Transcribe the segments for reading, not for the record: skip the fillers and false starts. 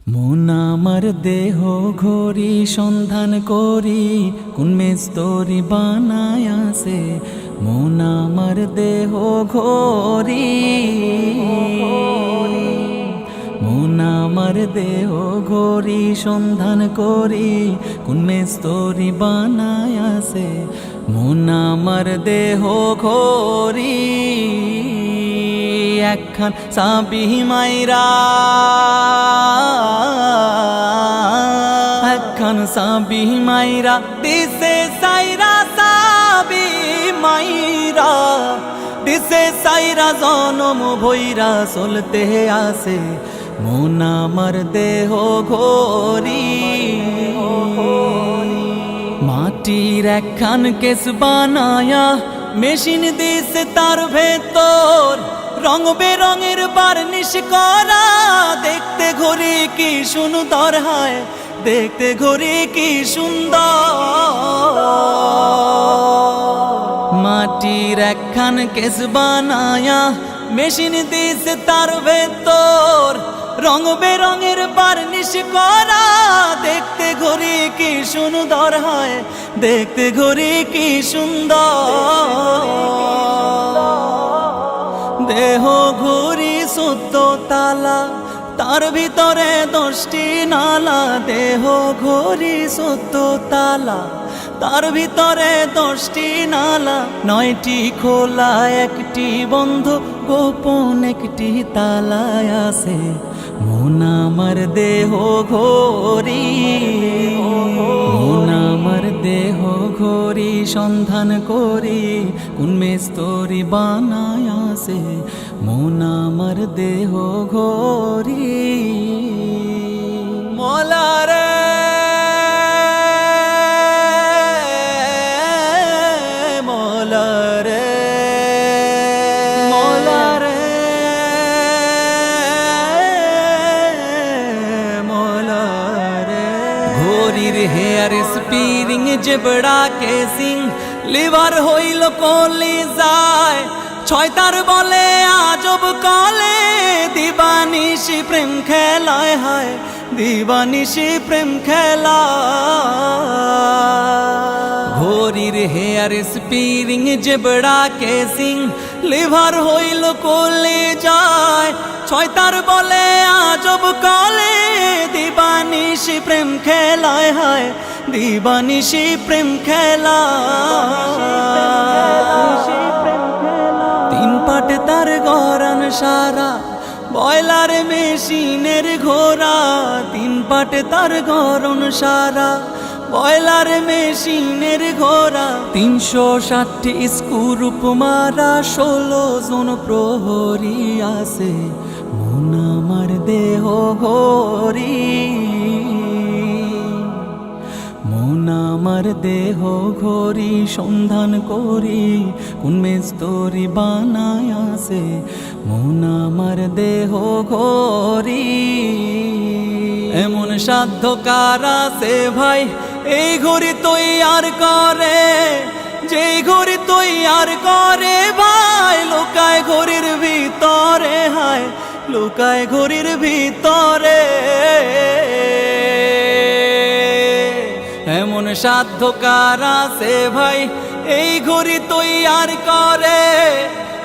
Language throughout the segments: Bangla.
মন আমার দেহ ঘড়ি সন্ধান করি কোন মেস্তরি বানায় আছে। মন আমার দেহ ঘড়ি, মন আমার দেহ ঘড়ি সন্ধান করি কোন মেস্তরি বানায় আছে। মন আমার দেহ ঘড়ি একখান সাবি মাইরা, একখান সাবি মাইরা দিছে সাইরা, সাবি মাইরা দিছে সাইরা জনম ভৈরা চলতে আসে। মন আমার দেহ ঘড়ি মাটির একখান কেস বানায়া মেশিন দিছে তার ভেতর রং বেরঙের বার্নিশ করা। দেখতে ঘড়ি কি সুন্দর হয়, দেখতে ঘড়ি কি সুন্দর। মাটির একখান কেস বানায়া মেশিন দিছে তার ভেতর রং বেরঙের বার্নিশ করা। দেখতে ঘড়ি কি সুন্দর হয়, দেখতে ঘড়ি কি সুন্দর। দেহ ঘড়ি 14 তালা, তার ভিতরে 10টি নালা। দেহ ঘড়ি 14 তালা, তার ভিতরে 10টি নালা। 9টি খোলা, 1টি বন্ধ, গোপন 1টি তালায় আছে। মন আমার দেহ ঘড়ি, মন আমার দেহ ঘড়ি সন্ধান করি কোন মেস্তরি বানায় আছে। মন আমার দেহ ঘড়ি মলারে মলারে মলারে মলারে। ঘড়ির হেয়ার স্পিরিং জেবড়া কেসিং লিভার হইল কলি যায়। 6 তার বলে আজব কলে দিবানিশি প্রেম খেলায় হয়, দিবানিশি প্রেম খেলা। ঘড়ির হেয়ার স্পিরিং জেবড়া কেসিং লিভার হইল কলি যায়। 6 তার বলে আজব কলে দিবানিশি প্রেম খেলায় হয়, দিবানিশি প্রেম খেলা। 3 পাট তার গরান সারা বয়লার মেশিনের ঘোড়া। 3 পাট তার গরন সারা বয়লার মেশিনের ঘোড়া। 360টি স্ক্রুপ মারা 16 জন প্রহরী আছে। মন আমার দেহ ঘড়ি, মন আমার দেহ ঘড়ি সন্ধান করি কোন মেস্তরি বানায় আছে। মন আমার দেহ ঘড়ি এমন সাধ্য কার আছে ভাই এই ঘড়ি তৈয়ার করে, যেই ঘড়ি তৈয়ার করে ভাই লোকায় ঘড়ির ভিতরে হায়, লোকায় ঘড়ির ভিতরে। এমন সাধ্য কার আছে ভাই এই ঘড়ি তৈয়ার করে,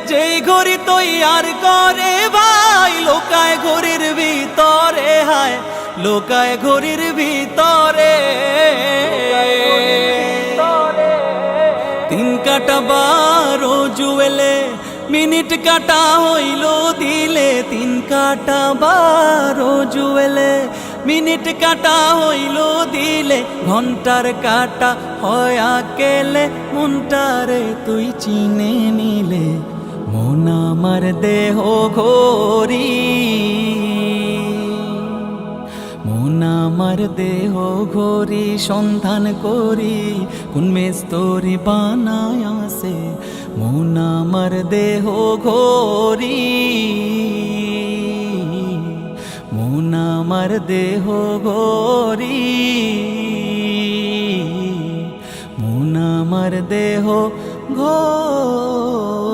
যেই ঘড়ি তৈয়ার করে ভাই লোকায় ঘড়ির ভিতরে হায়, লোকায় ঘড়ির ভিতরে। 3 কাটা 12 জুয়েলে মিনিট কাটা হইল দিলে। 3 কাটা 12 জুয়েলে মিনিট কাটা হইল দিলে। ঘন্টার কাটা হয় আকেলে মনটারে তুই চিনে নিলে। মন আমার দেহ ঘড়ি, মন আমার দেহ ঘড়ি সন্ধান করি কোন মেস্তরি বানায় আছে। মন আমার দেহ ঘড়ি, মন আমার দেহ ঘড়ি, মন আমার দেহ ঘড়ি।